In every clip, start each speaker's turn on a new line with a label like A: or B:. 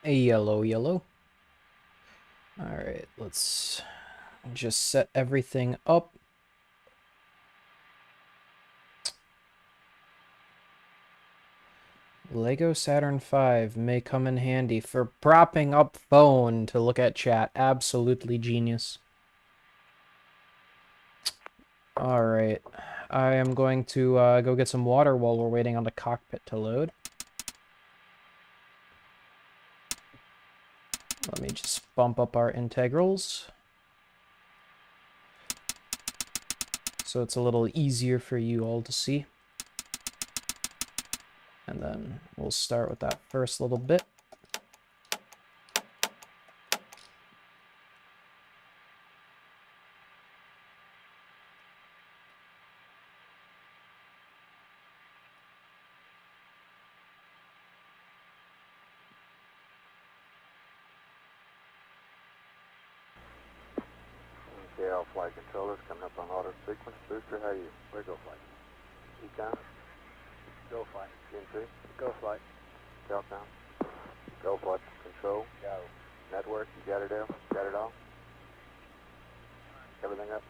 A: A yellow, yellow. Alright, let's just set everything up. Lego Saturn V may come in handy for propping up phone to look at chat. Absolutely genius. Alright, I am going to go get some water while we're waiting on the cockpit to load. Let me just bump up our integrals so it's a little easier for you all to see. And then we'll start with that first little bit.
B: KL flight controllers coming up on auto sequence. Booster, how are you? Where go flight? Econ? Go flight. GNC? Go flight. Telcom? Go flight. Control? Go. Network? You got it all? Got it all? Everything up?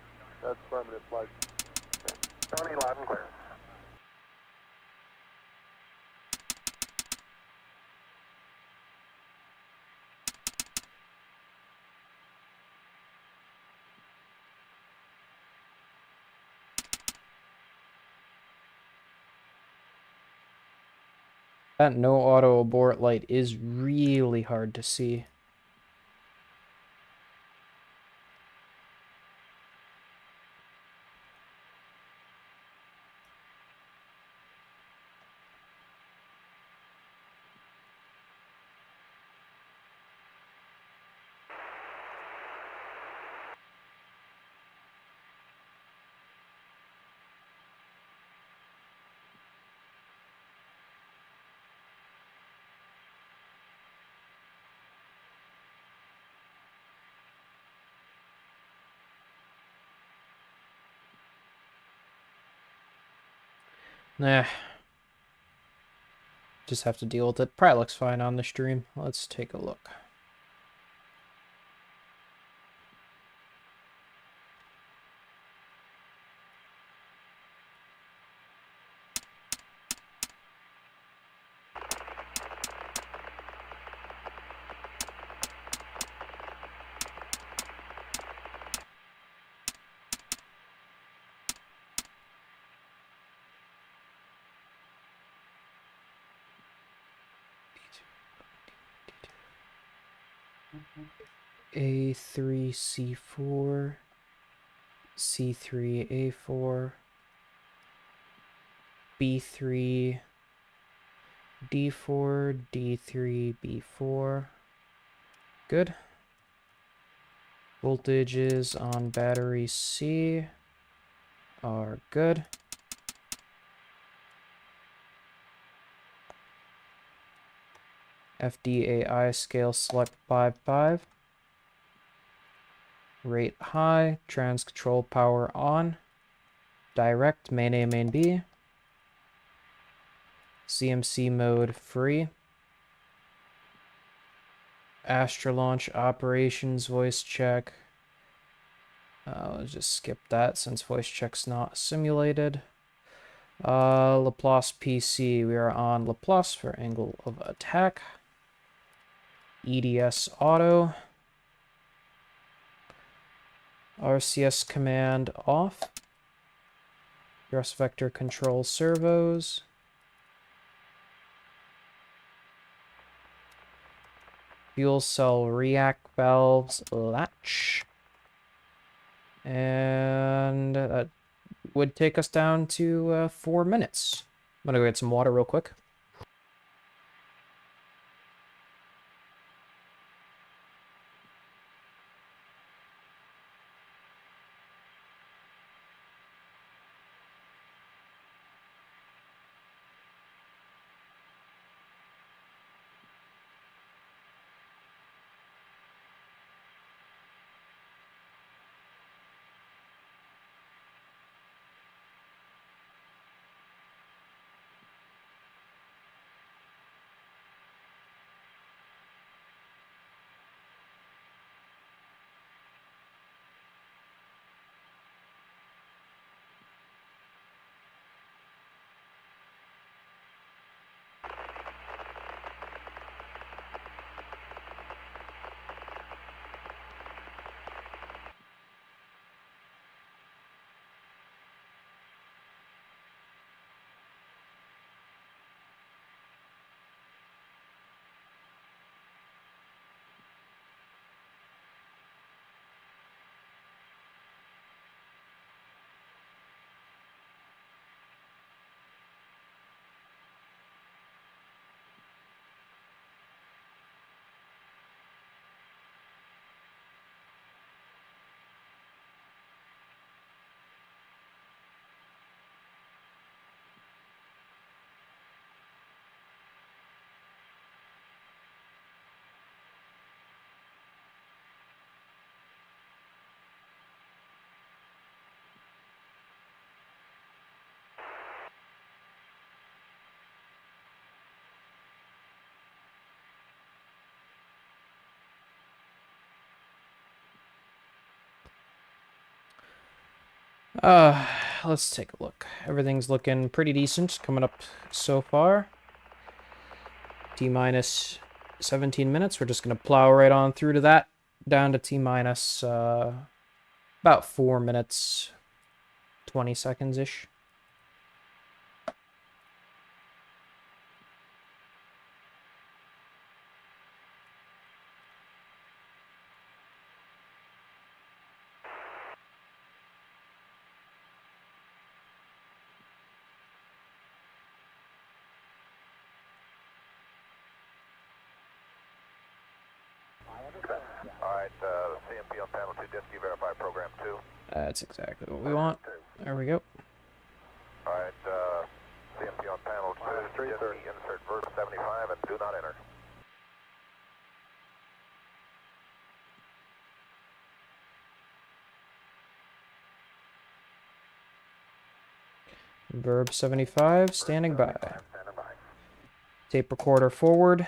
B: That's affirmative flight. Okay. Tony, loud and clear.
A: That no auto abort light is really hard to see. Nah. Just have to deal with it. Probably looks fine on the stream. Let's take a look. A3, C4, C3, A4, B3, D4, D3, B4. Good. Voltages on battery C are good. FDAI scale select 5.5. Rate high, trans control power on. Direct, main A, main B. CMC mode free. Astra launch operations voice check. Let's just skip that since voice check's not simulated. Laplace PC, we are on Laplace for angle of attack. EDS auto. RCS command off. Thrust vector control servos. Fuel cell react valves latch. And that would take us down to 4 minutes. I'm gonna go get some water real quick. Let's take a look. Everything's looking pretty decent coming up so far. T-minus 17 minutes. We're just going to plow right on through to that. Down to T-minus about 4 minutes, 20 seconds-ish.
B: Alright, CMP on panel 2, Disky, verify program 2.
A: That's exactly what we want. There we go.
B: Alright, CMP on panel 2, Disky, insert verse 75 and do not enter.
A: Verb 75, standing by.
B: Standing by.
A: Tape recorder forward.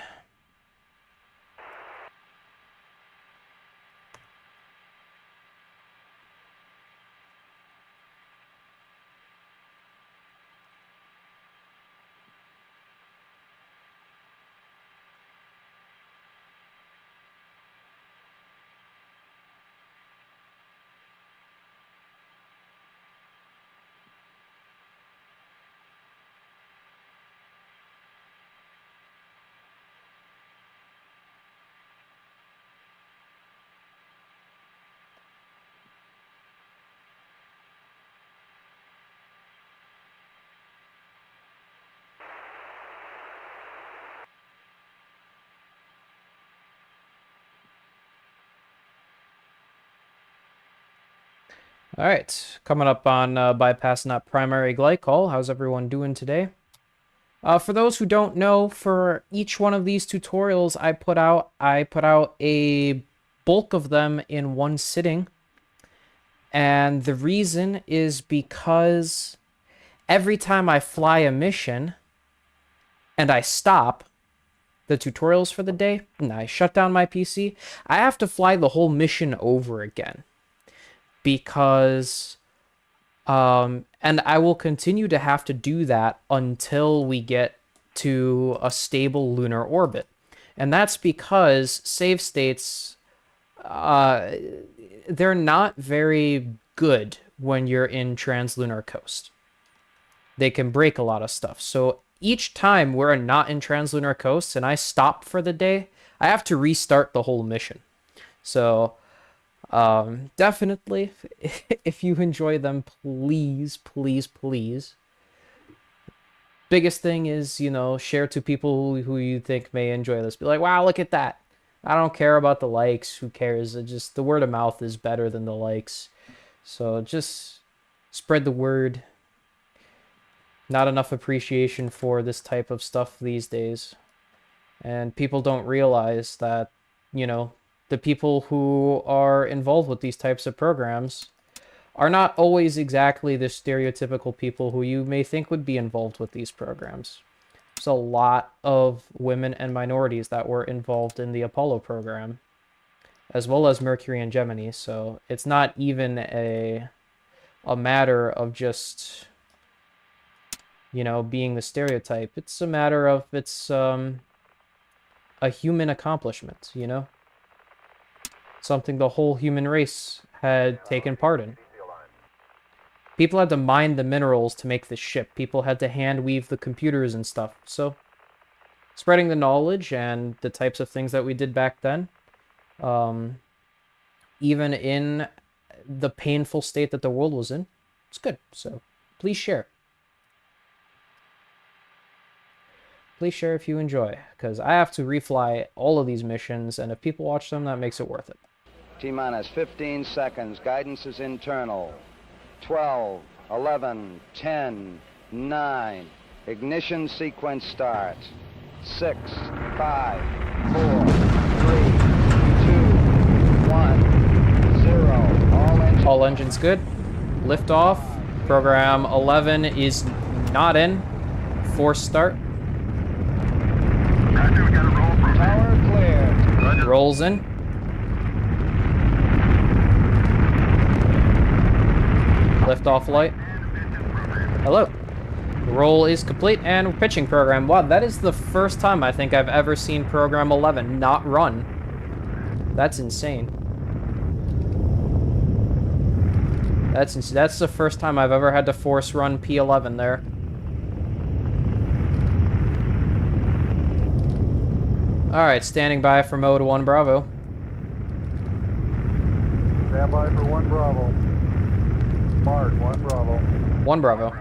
A: All right, coming up on bypassing that primary glycol. How's everyone doing today? For those who don't know, for each one of these tutorials I put out a bulk of them in one sitting. And the reason is because every time I fly a mission and I stop the tutorials for the day and I shut down my PC, I have to fly the whole mission over again. Because, and I will continue to have to do that until we get to a stable lunar orbit. And that's because save states, they're not very good when you're in translunar coast. They can break a lot of stuff. So each time we're not in translunar coast and I stop for the day, I have to restart the whole mission. So definitely, if you enjoy them, please, please, please. Biggest thing is, you know, share to people who you think may enjoy this. Be like, wow, look at that. I don't care about the likes. Who cares? It just, the word of mouth is better than the likes. So just spread the word. Not enough appreciation for this type of stuff these days. And people don't realize that, you know, the people who are involved with these types of programs are not always exactly the stereotypical people who you may think would be involved with these programs. There's a lot of women and minorities that were involved in the Apollo program, as well as Mercury and Gemini, so it's not even a matter of just, you know, being the stereotype. It's a matter of it's a human accomplishment, you know? Something the whole human race had taken part in. People had to mine the minerals to make the ship. People had to hand weave the computers and stuff. So, spreading the knowledge and the types of things that we did back then, even in the painful state that the world was in, it's good. So, please share. Please share if you enjoy, because I have to refly all of these missions, and if people watch them, that makes it worth it.
C: T-minus 15 seconds. Guidance is internal. 12, 11, 10, 9. Ignition sequence starts. 6, 5, 4, 3, 2, 1, 0.
A: All engines good. Lift off. Program 11 is not in. Force start.
B: Roger, we got a roll from
C: Tower clear.
B: Roger.
A: Rolls in. Liftoff light. Hello. The roll is complete and pitching program. Wow, that is the first time I think I've ever seen program 11 not run. That's insane. That's the first time I've ever had to force run P11 there. Alright, standing by for mode 1 Bravo.
B: Stand by for 1 Bravo. Mark, 1 Bravo.
A: 1 Bravo.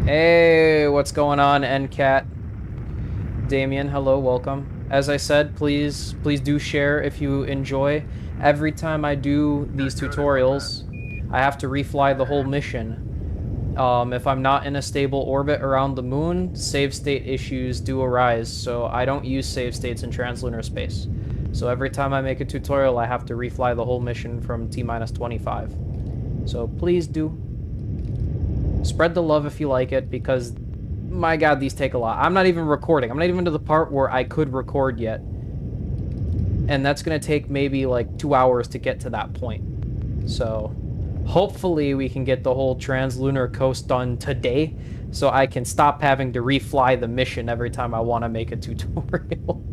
A: Hey, what's going on, NCAT? Damien, hello, welcome. As I said, please do share if you enjoy. Every time I do these tutorials, I have to refly the whole mission. If I'm not in a stable orbit around the moon, save state issues do arise, so I don't use save states in translunar space. So every time I make a tutorial, I have to refly the whole mission from T-minus 25. So please do. Spread the love if you like it, because, my god, these take a lot. I'm not even recording. I'm not even to the part where I could record yet. And that's going to take maybe like 2 hours to get to that point. So, hopefully we can get the whole translunar coast done today, so I can stop having to refly the mission every time I want to make a tutorial.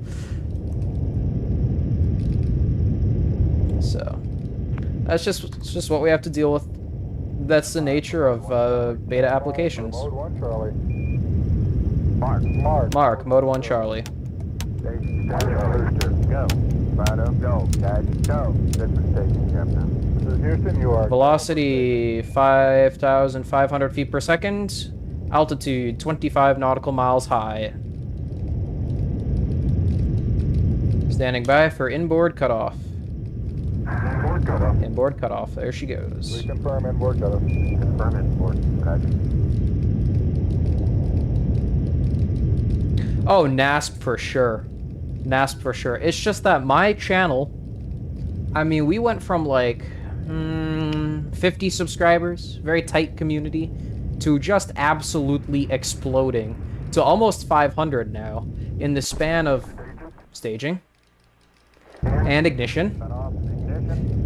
A: So, that's just what we have to deal with. That's the nature of beta applications.
B: Mode 1 Charlie. Mark.
A: Mode 1 Charlie.
B: Station go. Fido, go. Dad, go. This is station Captain. This is Houston, you are.
A: Velocity 5,500 feet per second. Altitude 25 nautical miles high. Standing by for inboard cutoff.
B: Inboard cutoff.
A: Inboard cutoff. There she goes.
B: Reconfirm inboard cutoff. Confirm inboard. Roger.
A: Oh, NASP for sure. NASP for sure. It's just that my channel, I mean, we went from like 50 subscribers, very tight community, to just absolutely exploding to almost 500 now in the span of staging and ignition.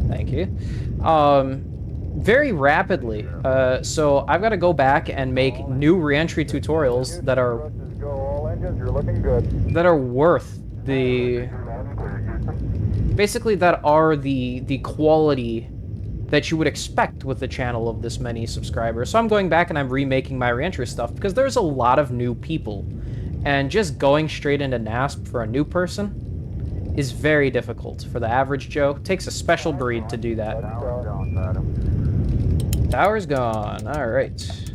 A: Thank you. Very rapidly. So I've got to go back and make new reentry tutorials that are
B: You're looking good.
A: that are worth the basically that are the quality that you would expect with a channel of this many subscribers. So I'm going back and I'm remaking my reentry stuff because there's a lot of new people, and just going straight into NASP for a new person is very difficult for the average Joe. It takes a special breed to do that. Tower's gone. All right.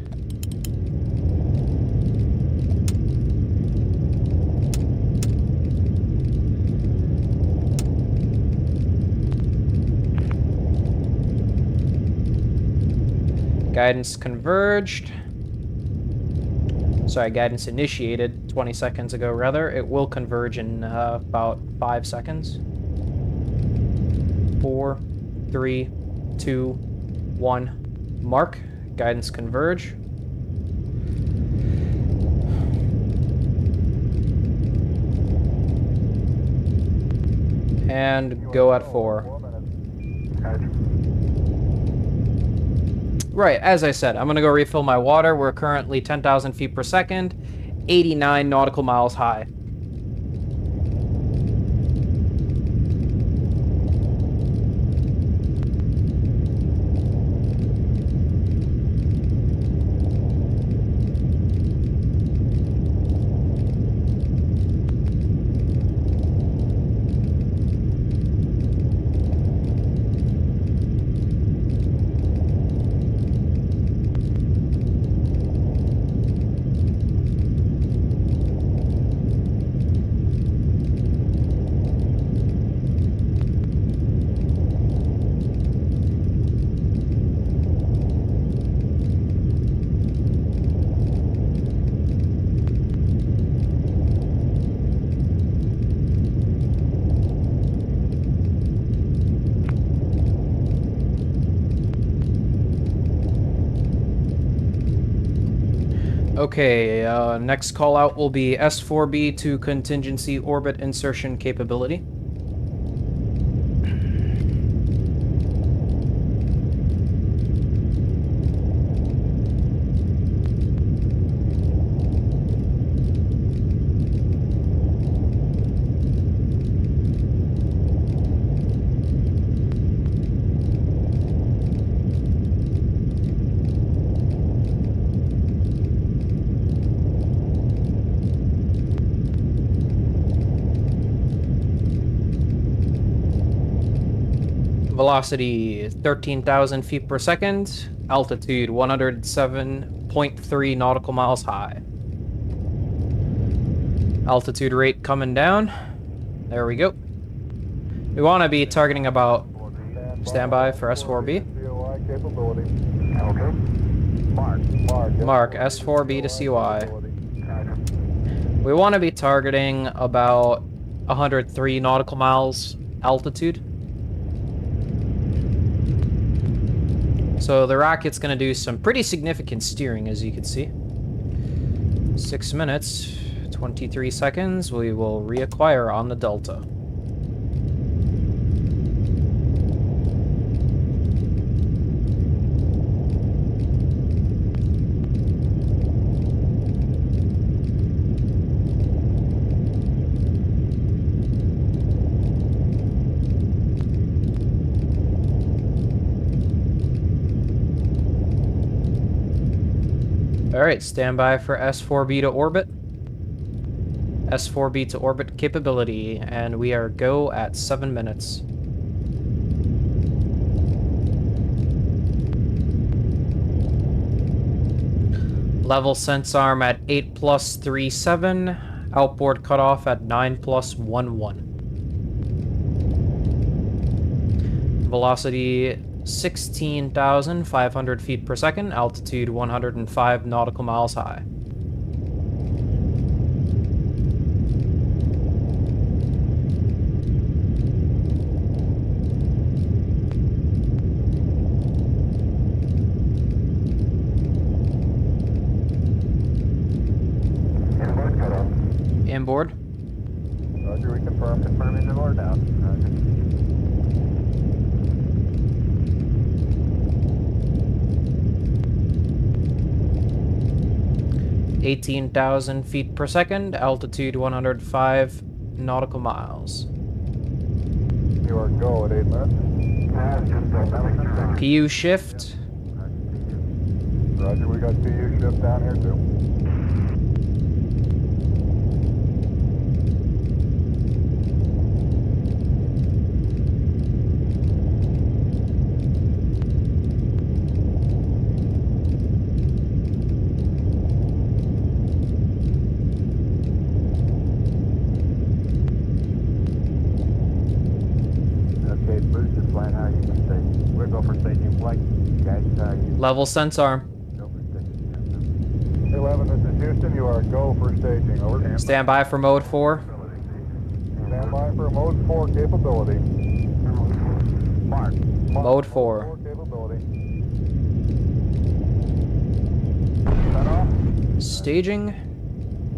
A: Guidance converged. Sorry, guidance initiated 20 seconds ago, rather. It will converge in about 5 seconds. 4, 3, 2, 1. Mark. Guidance converge. And go at 4. Right, as I said, I'm going to go refill my water. We're currently 10,000 feet per second, 89 nautical miles high. Okay, next call out will be S4B to contingency orbit insertion capability. Velocity 13,000 feet per second. Altitude 107.3 nautical miles high. Altitude rate coming down. There we go. We want to be targeting about standby for S4B.
B: COI capability. Okay. Mark
A: S4B to CY. We want to be targeting about 103 nautical miles altitude. So the rocket's going to do some pretty significant steering, as you can see. 6 minutes, 23 seconds, we will reacquire on the Delta. Alright, standby for S4B to orbit. S4B to orbit capability, and we are go at 7 minutes. Level sense arm at 8+37, outboard cutoff at 9+11. Velocity 16,500 feet per second, altitude 105 nautical miles high.
B: Inboard cutoff.
A: Inboard.
B: Roger, we confirm. Confirming the board out. Roger.
A: 18,000 feet per second, altitude 105 nautical miles.
B: You are go at 8 minutes.
A: PU shift.
B: Roger, we got PU shift down here too. Okay, boost is flying how you can stay. We'll go for staging flight. Guys, you
A: Level sense arm.
B: go for staging. 11, this is Houston. You are go for staging. Over.
A: Standby for mode 4.
B: Stand by for mode 4 capability. Mark.
A: Mode 4.
B: Capability. Set off.
A: Staging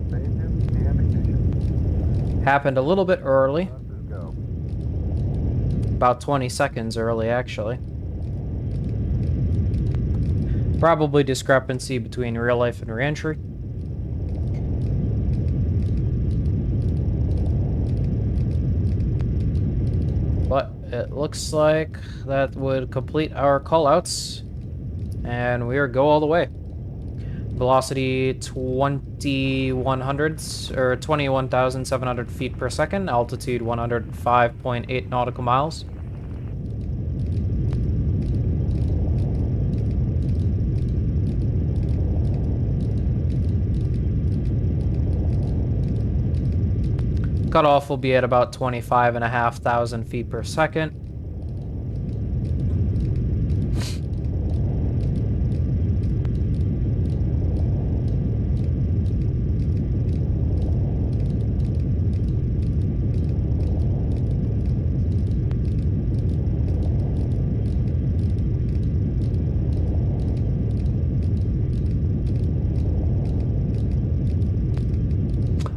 B: Stages and ignition.
A: happened a little bit early.
B: Let's go.
A: About 20 seconds early, actually. Probably discrepancy between real life and reentry. But it looks like that would complete our callouts. And we are go all the way. Velocity 2100s, or 21,700 feet per second. Altitude 105.8 nautical miles. Cutoff will be at about 25,500 feet per second.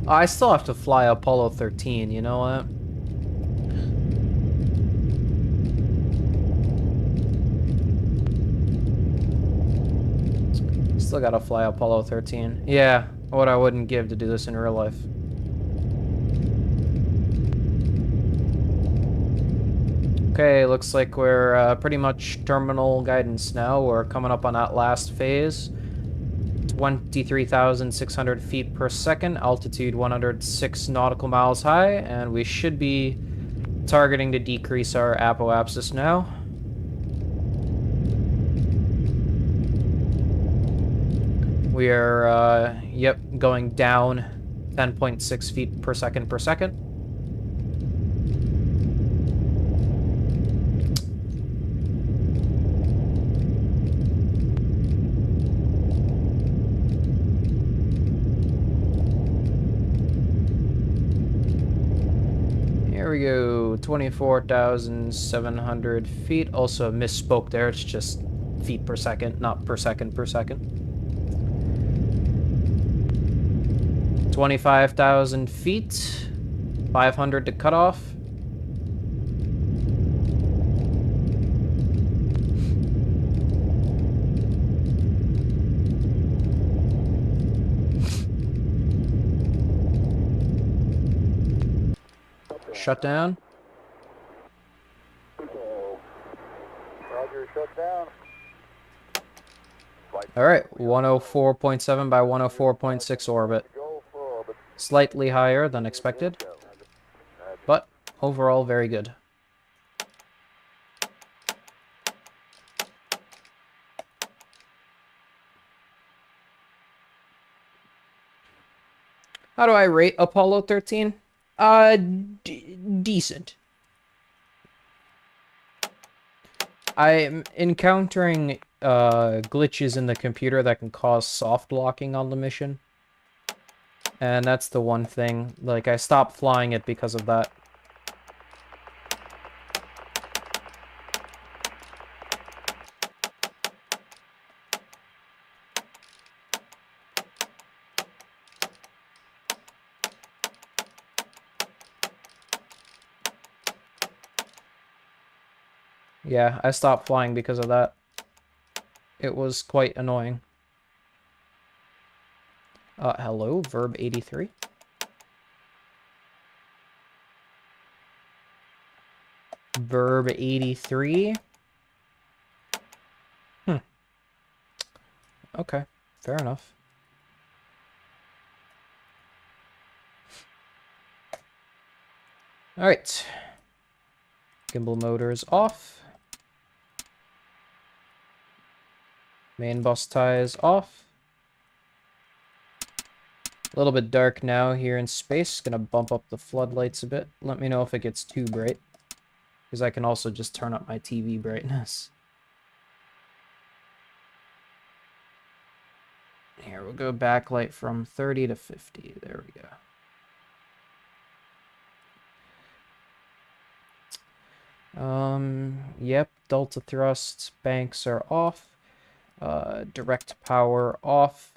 A: I still have to fly Apollo 13, you know what? Still gotta fly Apollo 13. Yeah, what I wouldn't give to do this in real life. Okay, looks like we're pretty much terminal guidance now. We're coming up on that last phase. 23,600 feet per second, altitude 106 nautical miles high, and we should be targeting to decrease our apoapsis now. We are, yep, going down 10.6 feet per second per second. Here we go, 24,700 feet. Also misspoke there, it's just feet per second, not per second per second. 25,000 feet, 500 to cut off. Shut down.
B: Roger, shut down.
A: All right, 104.7 by 104.6 orbit.
B: Go for orbit.
A: Slightly higher than expected, but overall very good. How do I rate Apollo 13? Decent. I'm encountering glitches in the computer that can cause soft locking on the mission. And that's the one thing. Like, I stopped flying it because of that. Yeah, I stopped flying because of that. It was quite annoying. Hello, Verb 83. Verb 83. Okay, fair enough. Alright. Gimbal motor is off. Main bus tie is off. A little bit dark now here in space. Gonna bump up the floodlights a bit. Let me know if it gets too bright, because I can also just turn up my TV brightness. Here, we'll go backlight from 30 to 50. There we go. Yep, delta thrusts, banks are off. Direct power off.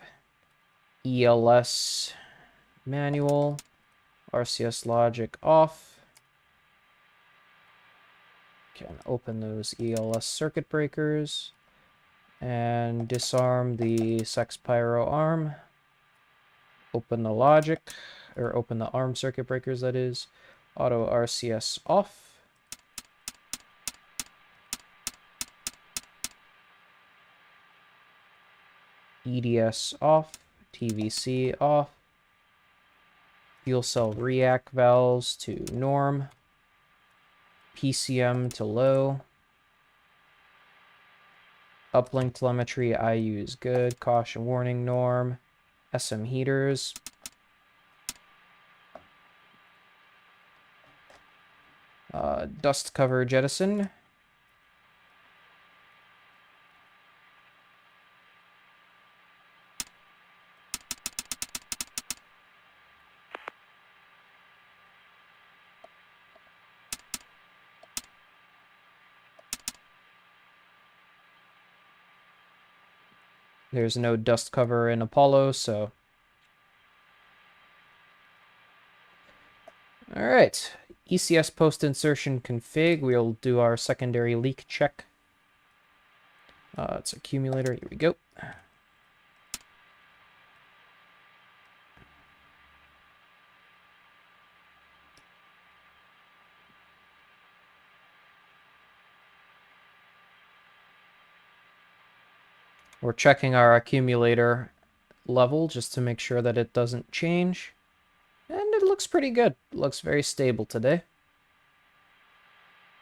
A: ELS manual. RCS logic off. Can open those ELS circuit breakers. And disarm the Sex Pyro arm. Open the logic. Or open the arm circuit breakers, that is. Auto RCS off. EDS off, TVC off, fuel cell react valves to norm, PCM to low, uplink telemetry I use good, caution warning norm, SM heaters, dust cover jettison. There's no dust cover in Apollo, so... Alright, ECS post-insertion config. We'll do our secondary leak check. It's accumulator, here we go. We're checking our accumulator level just to make sure that it doesn't change. And it looks pretty good. It looks very stable today.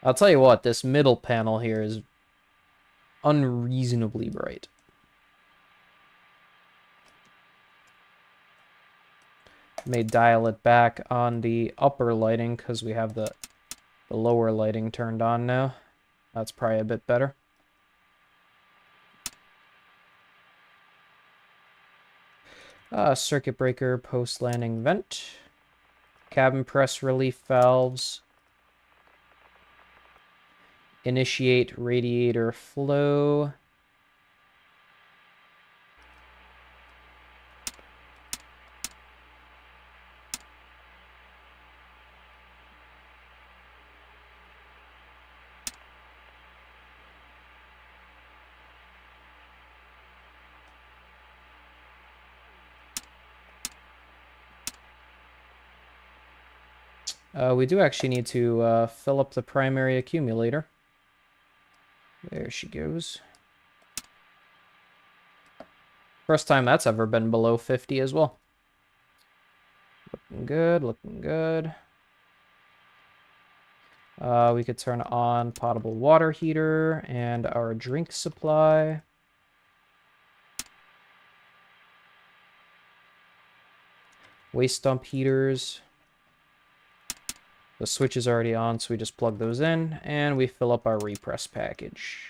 A: I'll tell you what, this middle panel here is unreasonably bright. May dial it back on the upper lighting because we have the lower lighting turned on now. That's probably a bit better. Circuit breaker, post-landing vent. Cabin press relief valves. Initiate radiator flow. We do actually need to fill up the primary accumulator. There she goes. First time that's ever been below 50 as well. Looking good, looking good. We could turn on potable water heater and our drink supply. Waste dump heaters. The switch is already on, so we just plug those in, and we fill up our repress package.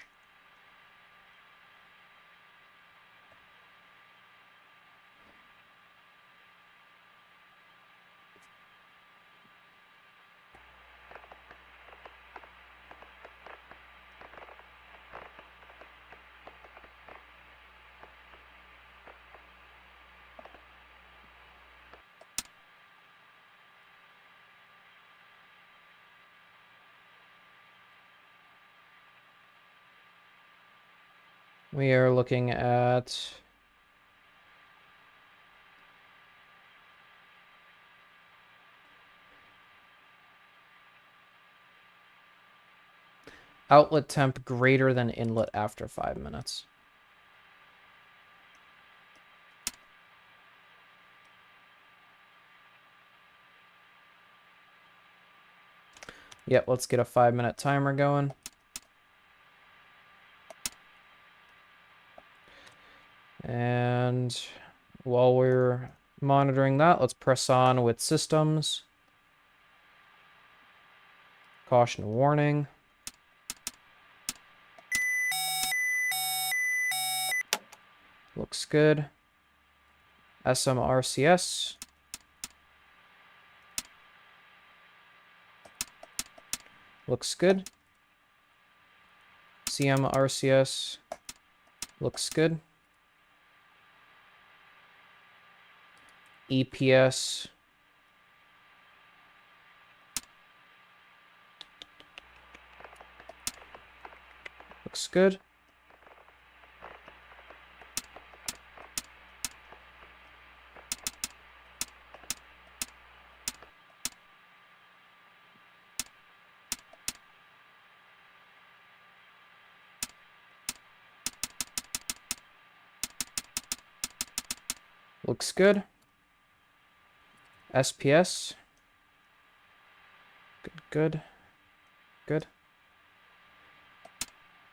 A: We are looking at outlet temp greater than inlet after 5 minutes. Yep, let's get a 5-minute timer going. And while we're monitoring that, let's press on with systems. Caution warning. Looks good. SMRCS. Looks good. CMRCS. Looks good. EPS. Looks good. Looks good. SPS. Good, good. Good.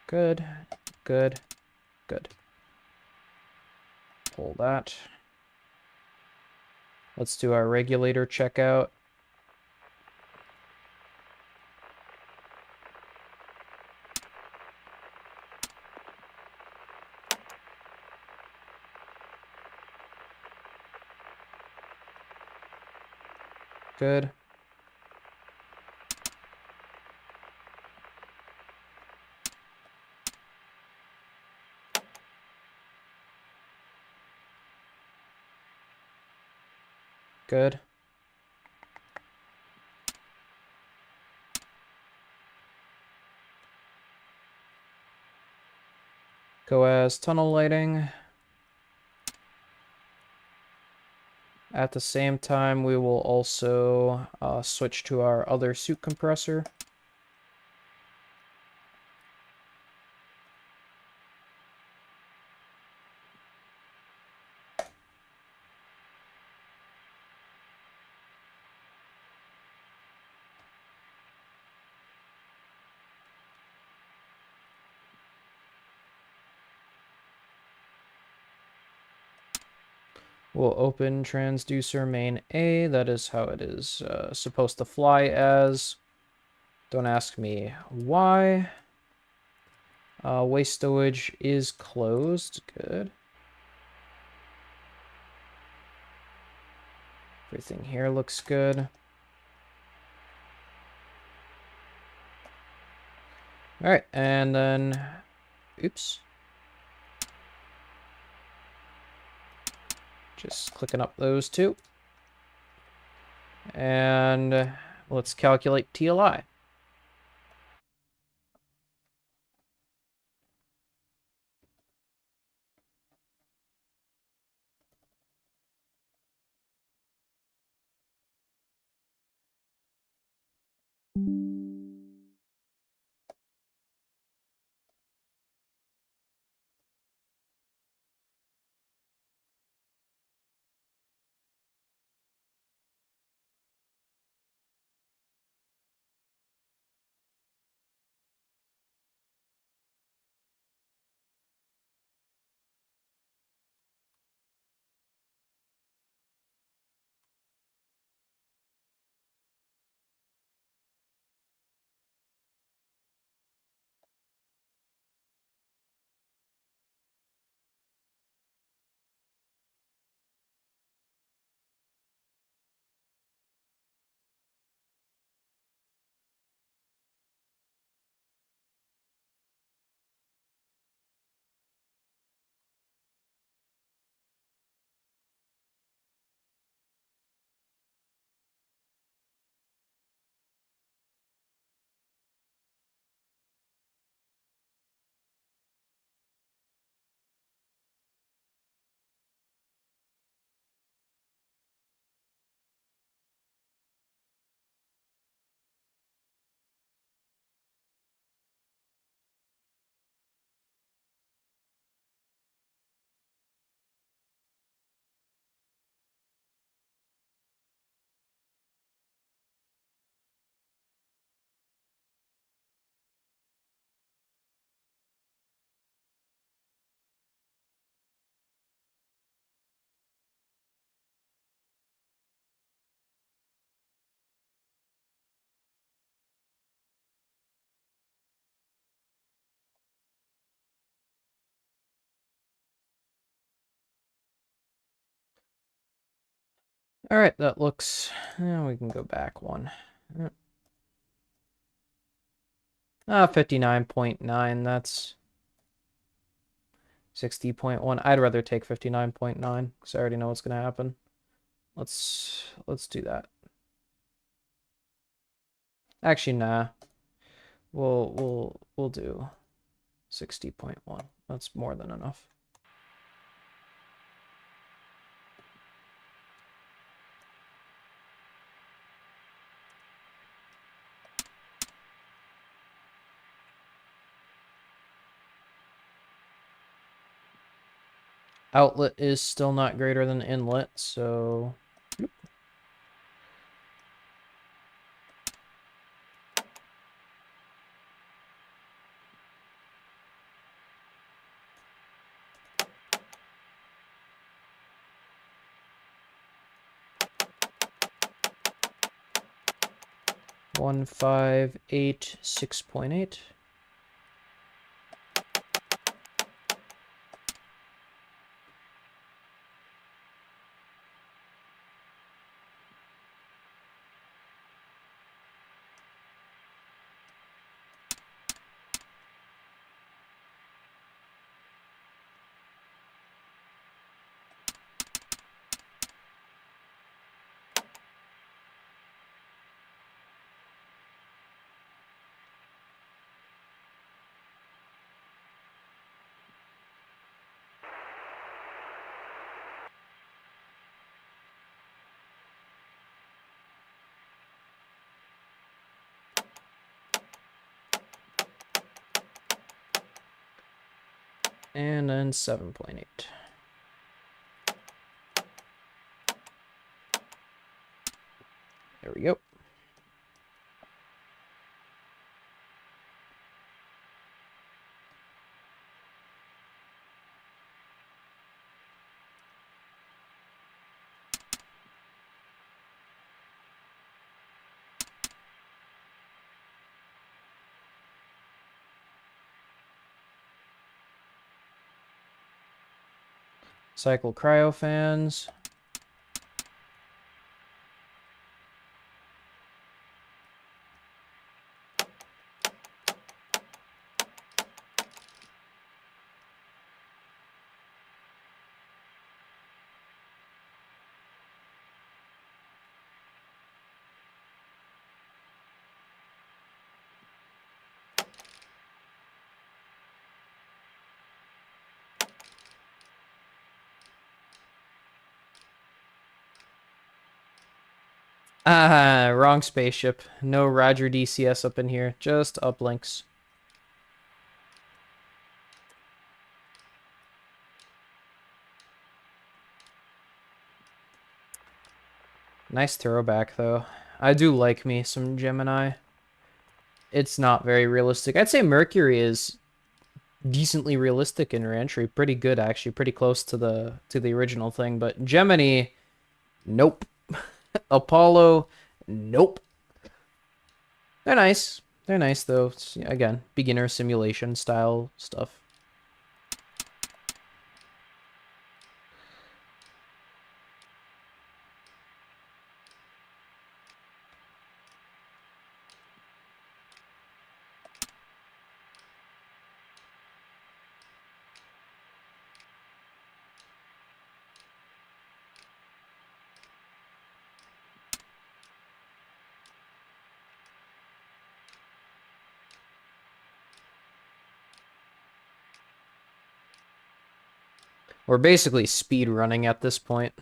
A: Good. Good. Good. Pull that. Let's do our regulator checkout. Good. Good. Go as tunnel lighting. At the same time, we will also switch to our other suit compressor. We'll open transducer main A. That is how it is supposed to fly as. Don't ask me why. Waste stowage is closed. Good. Everything here looks good. All right, and then, oops. Just clicking up those two. And let's calculate TLI. All right, that looks, we can go back one. 59.9, that's 60.1. I'd rather take 59.9 because I already know what's going to happen. Let's do that. Actually, nah. We'll do 60.1. That's more than enough. Outlet is still not greater than inlet, so 158.6.8. And then 7.8. There we go. Cycle cryofans. Ah, wrong spaceship. No Roger DCS up in here. Just uplinks. Nice throwback, though. I do like me some Gemini. It's not very realistic. I'd say Mercury is decently realistic in reentry. Pretty good, actually. Pretty close to the original thing. But Gemini, nope. Apollo, nope. They're nice. They're nice, though. It's, again, beginner simulation style stuff. We're basically speed running at this point.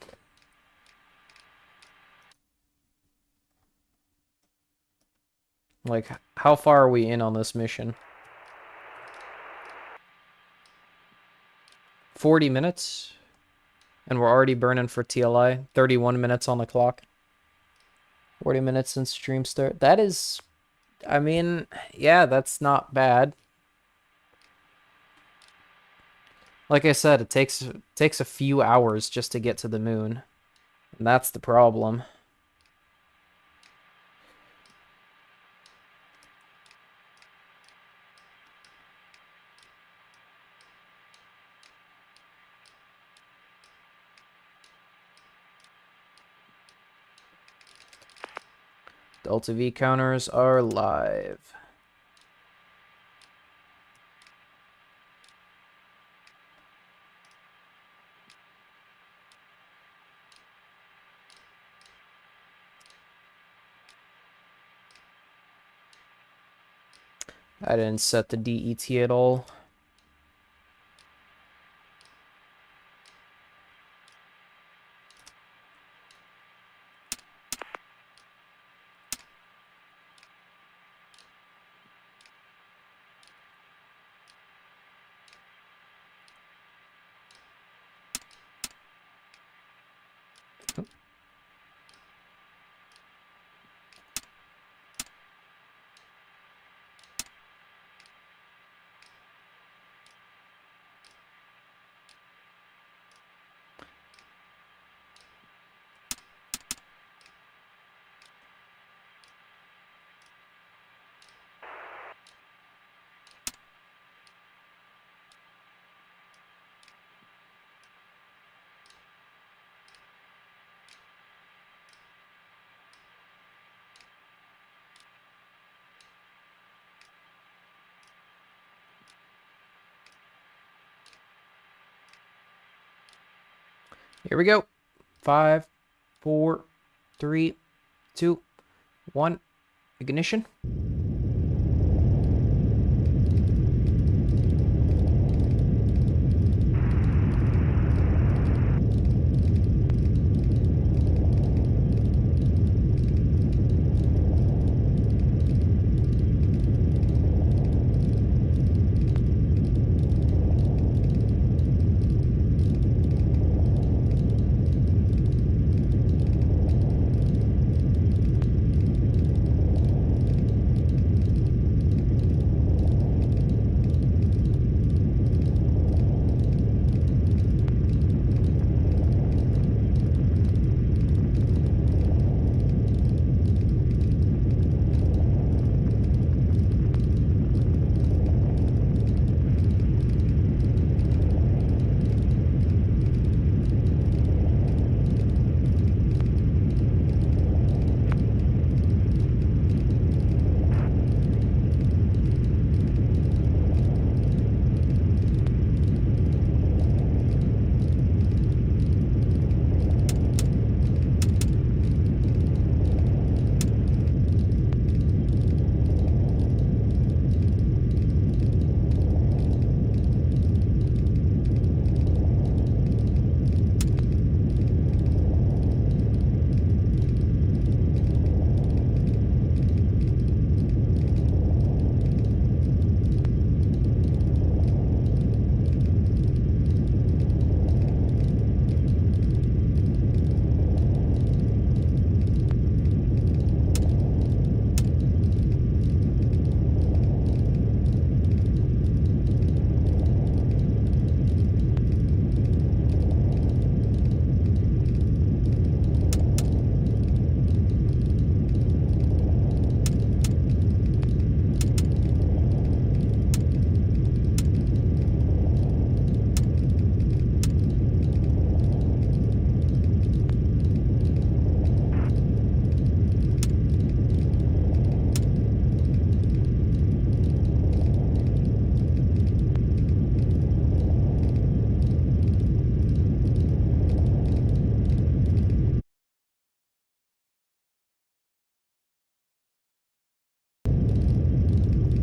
A: Like, how far are we in on this mission? 40 minutes? And we're already burning for TLI. 31 minutes on the clock. 40 minutes since stream start. That is... I mean, yeah, that's not bad. Like I said, it takes a few hours just to get to the moon. And that's the problem. Delta V counters are live. I didn't set the DET at all. Here we go. 5, 4, 3, 2, 1. Ignition.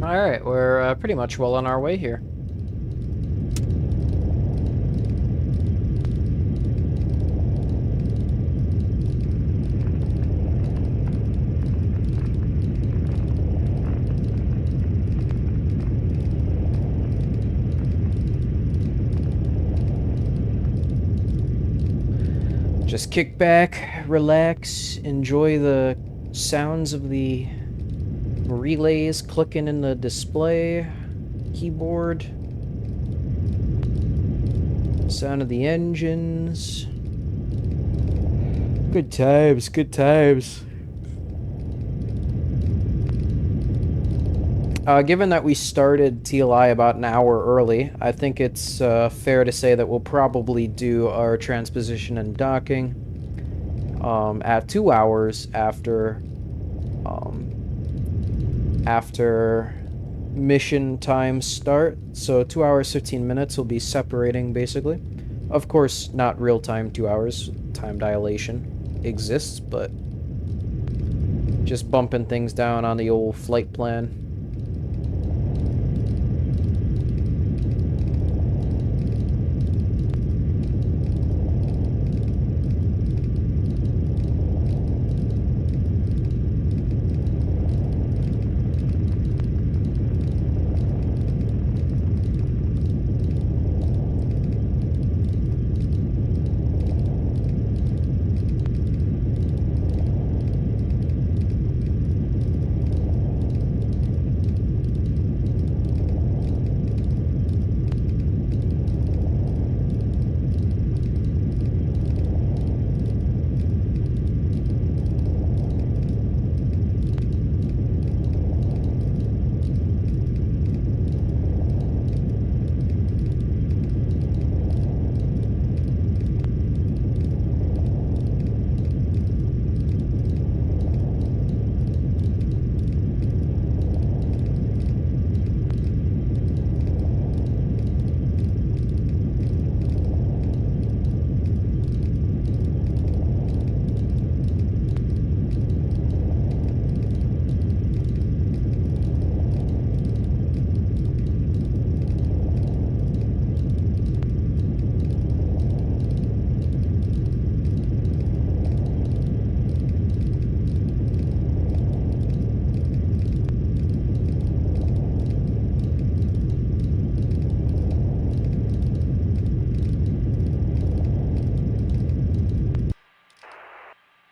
A: Alright, we're pretty much well on our way here. Just kick back, relax, enjoy the sounds of the relays clicking in the display, keyboard, sound of the engines. Good times, good times. Given that we started TLI about an hour early, I think it's fair to say that we'll probably do our transposition and docking at 2 hours after mission time start. So 2 hours 15 minutes will be separating basically. Of course, not real time 2 hours. Time dilation exists, but just bumping things down on the old flight plan.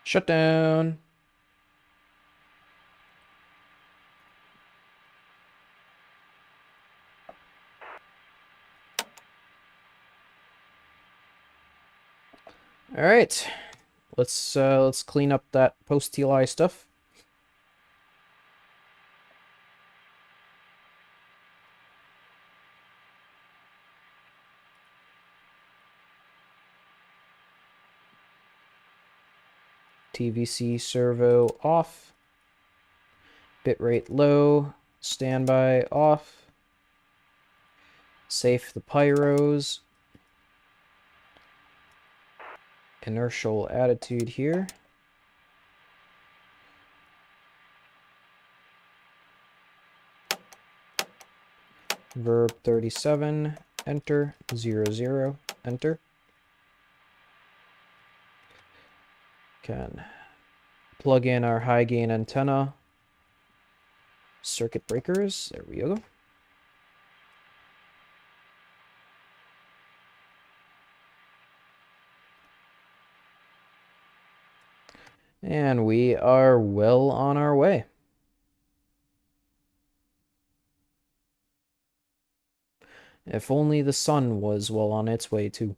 A: Shut down. All right, let's clean up that post TLI stuff. TVC servo off. Bitrate low. Standby off. Safe the pyros. Inertial attitude here. Verb 37, enter, 00, enter. Can plug in our high gain antenna circuit breakers. There we go. And we are well on our way. If only the sun was well on its way too.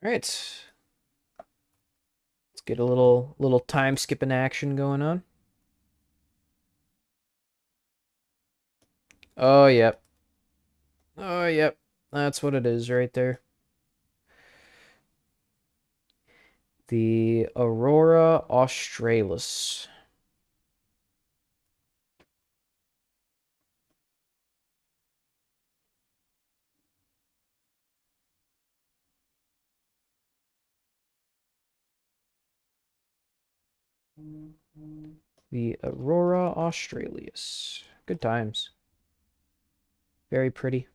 A: All right. Let's get a little time skipping action going on. Oh, yep. Oh, yep. That's what it is right there. The Aurora Australis. The Aurora Australis. Good times. Very pretty.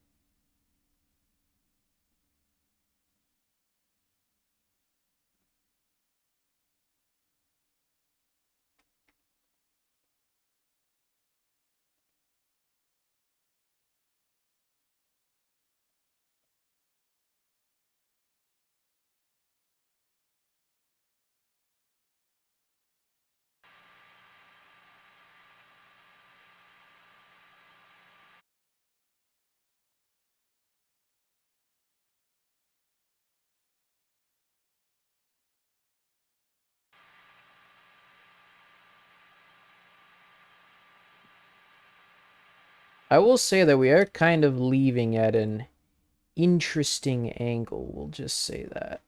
A: I will say that we are kind of leaving at an interesting angle. We'll just say that.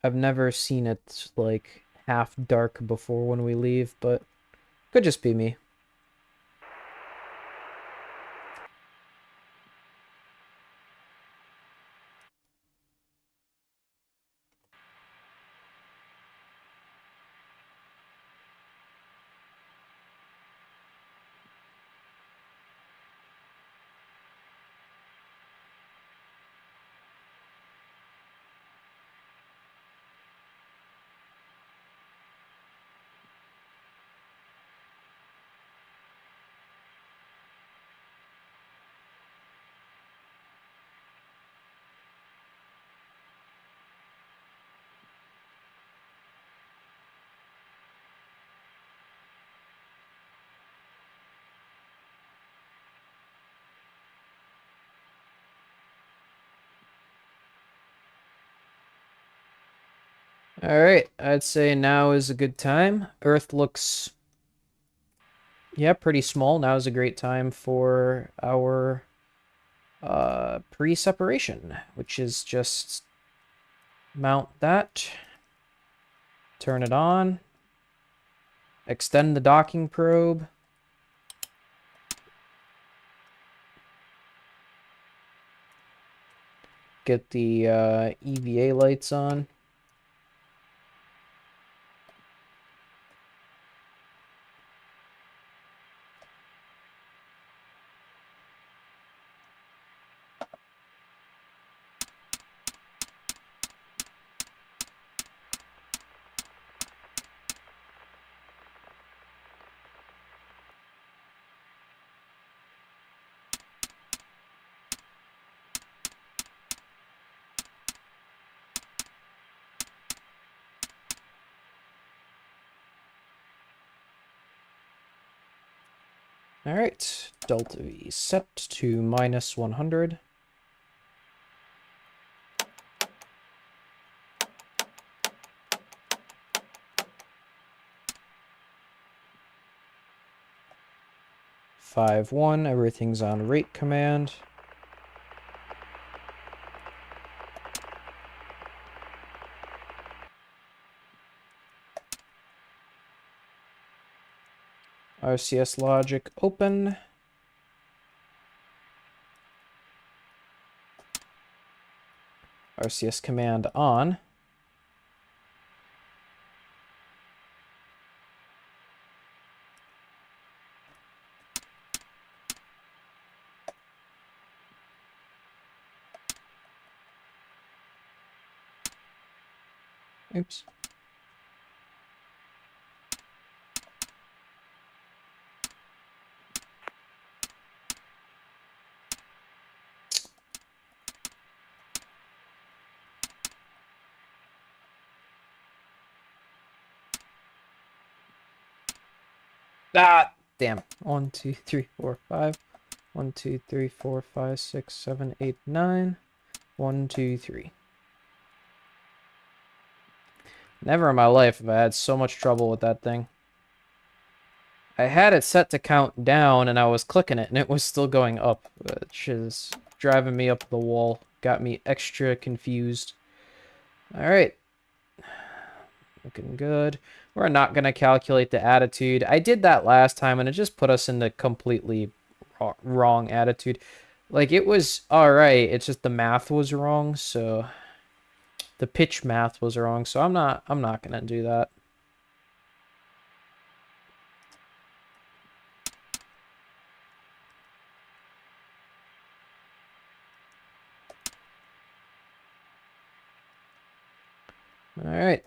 A: I've never seen it like half dark before when we leave, but could just be me. All right, I'd say now is a good time. Earth looks, yeah, pretty small. Now is a great time for our pre-separation, which is just mount that, turn it on, extend the docking probe, get the EVA lights on. All right, Delta V set to -100. Five one, everything's on rate command. RCS logic open. RCS command on. Oops. Ah, damn. 1, 2, 3, 4, 5. 1, 2, 3, 4, 5, 6, 7, 8, 9. 1, 2, 3. Never in my life have I had so much trouble with that thing. I had it set to count down and I was clicking it and it was still going up, which is driving me up the wall. Got me extra confused. Alright. Looking good. We're not going to calculate the attitude. I did that last time and it just put us in the completely wrong attitude. Like, it was alright, it's just the math was wrong, so... The pitch math was wrong, so I'm not going to do that. Alright.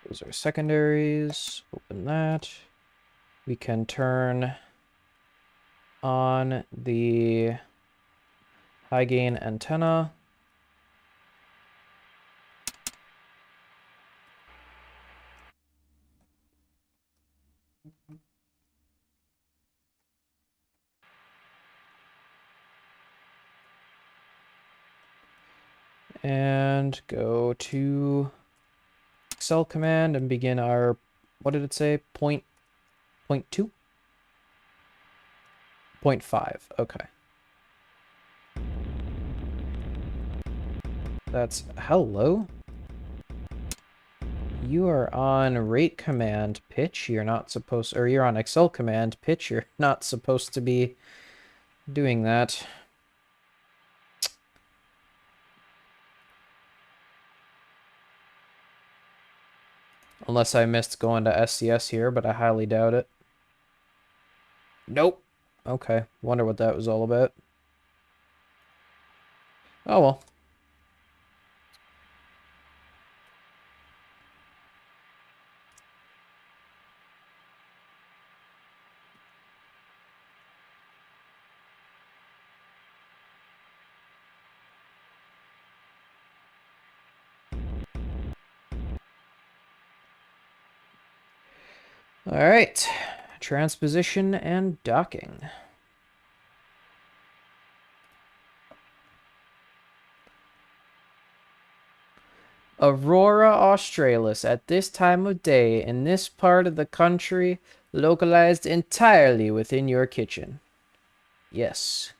A: Those are secondaries. Open that. We can turn on the high gain antenna. And go to Excel command and begin our, what did it say? Point 2? 0.5, okay. That's, hello? You are on rate command pitch, you're not supposed, or you're on Excel command pitch, you're not supposed to be doing that. Unless I missed going to SCS here, but I highly doubt it. Nope. Okay, wonder what that was all about. Oh well. Alright. Transposition and docking. Aurora australis at this time of day in this part of the country, localized entirely within your kitchen. Yes.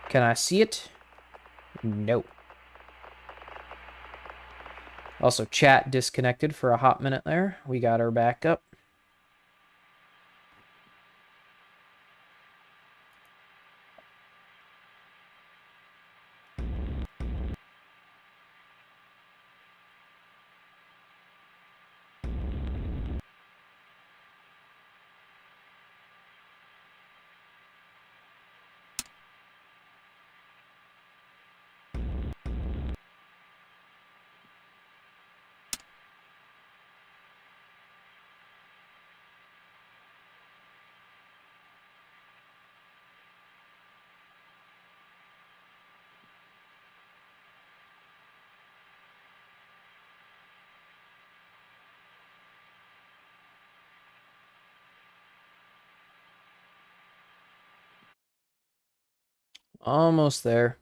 A: Can I see it? No. Also, chat disconnected for a hot minute there. We got her back up. Almost there.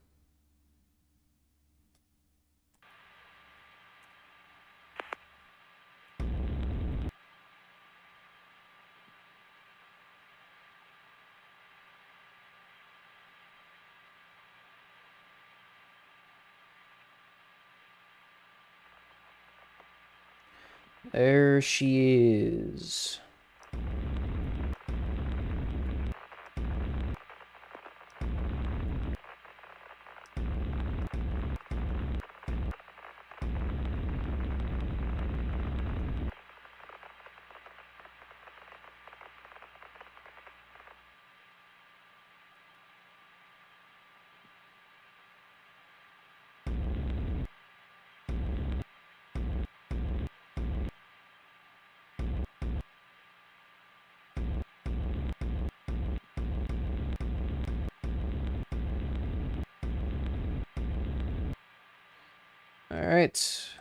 A: There she is. All right.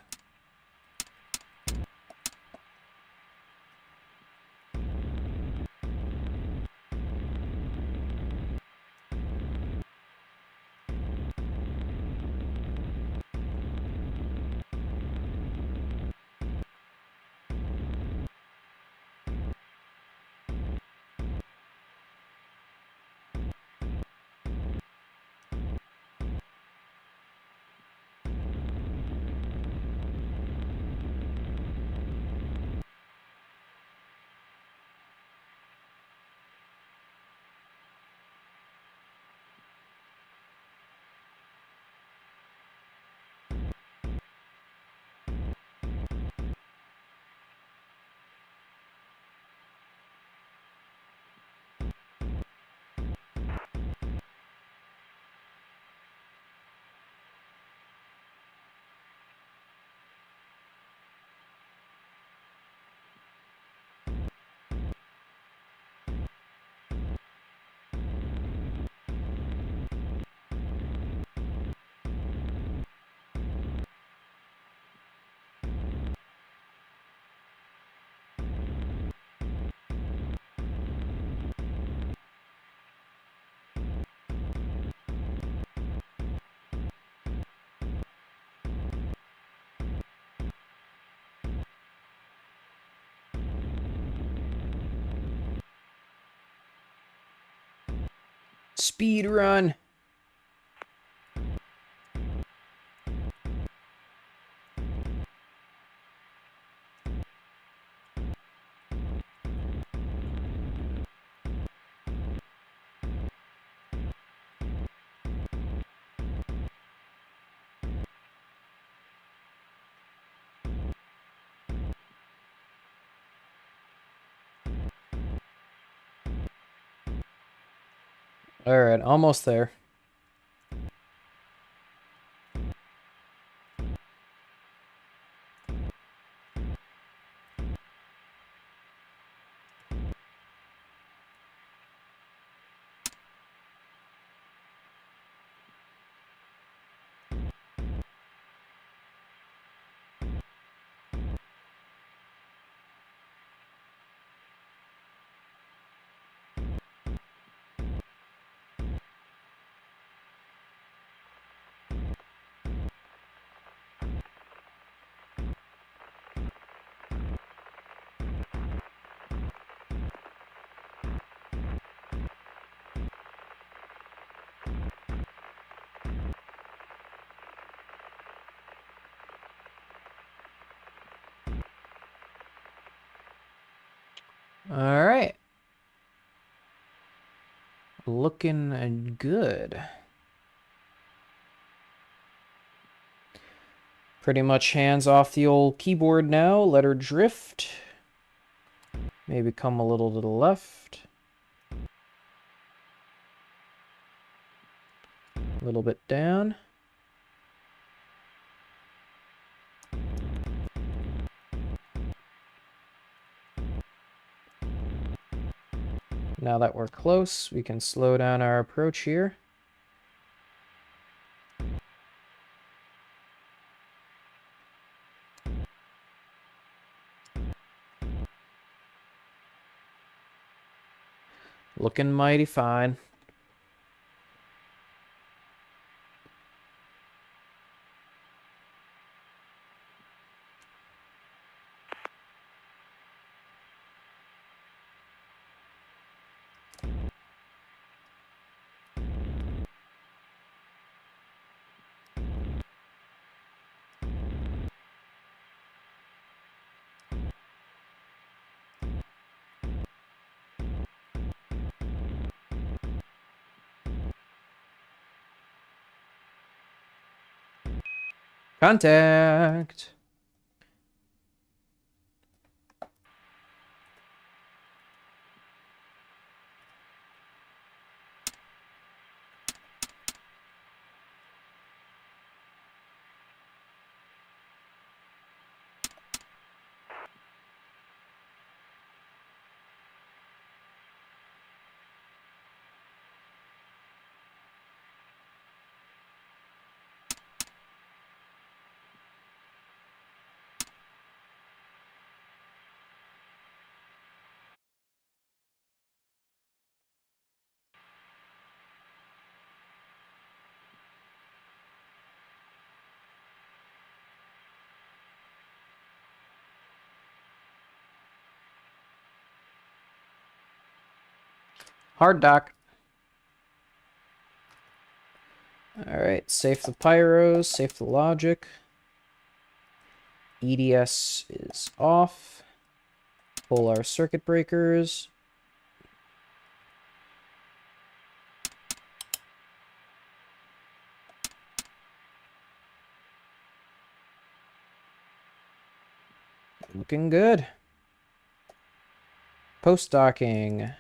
A: Speed run. All right, almost there. All right. Looking good. Pretty much hands off the old keyboard now. Let her drift. Maybe come a little to the left. A little bit down. Now that we're close, we can slow down our approach here. Looking mighty fine. Contact. Hard dock. Alright, safe the pyros, safe the logic. EDS is off. Pull our circuit breakers. Looking good. Post docking.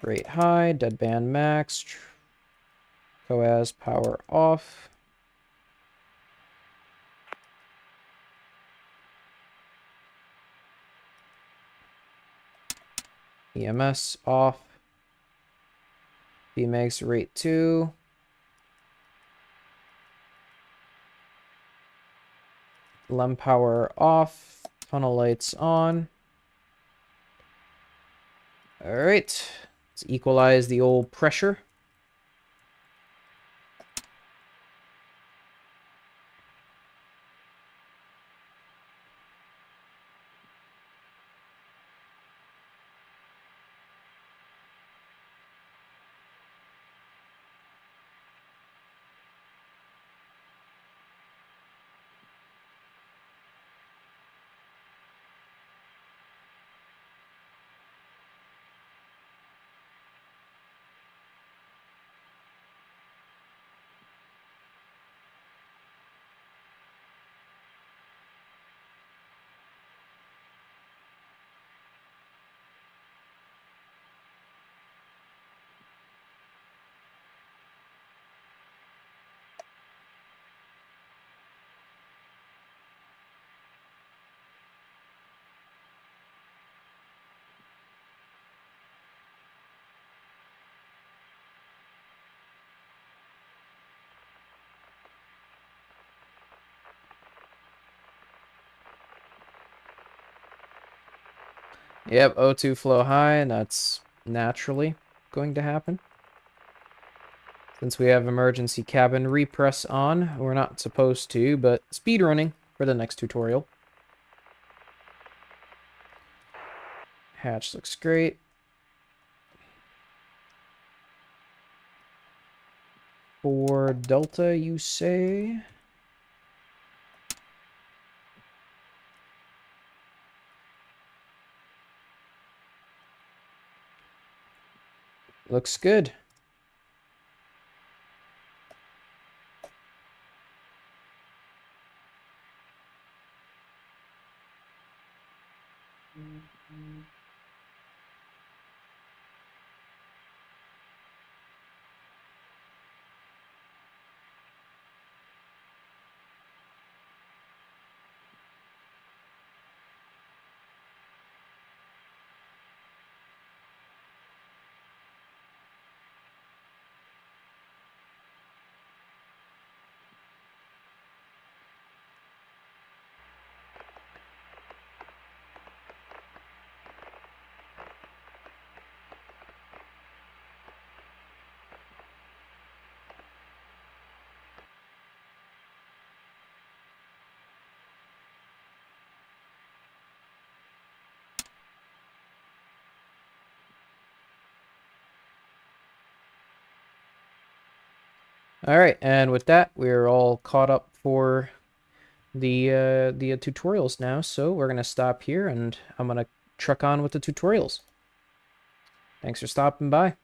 A: Rate high, deadband max. COAS power off. EMS off. BMAX rate 2. LEM power off. Tunnel lights on. Alright. Let's equalize the old pressure. Yep, O2 flow high, and that's naturally going to happen. Since we have emergency cabin repress on, we're not supposed to, but speed running for the next tutorial. Hatch looks great. For Delta, you say? Looks good. All right, and with that, we're all caught up for the tutorials now. So we're gonna stop here, and I'm gonna truck on with the tutorials. Thanks for stopping by.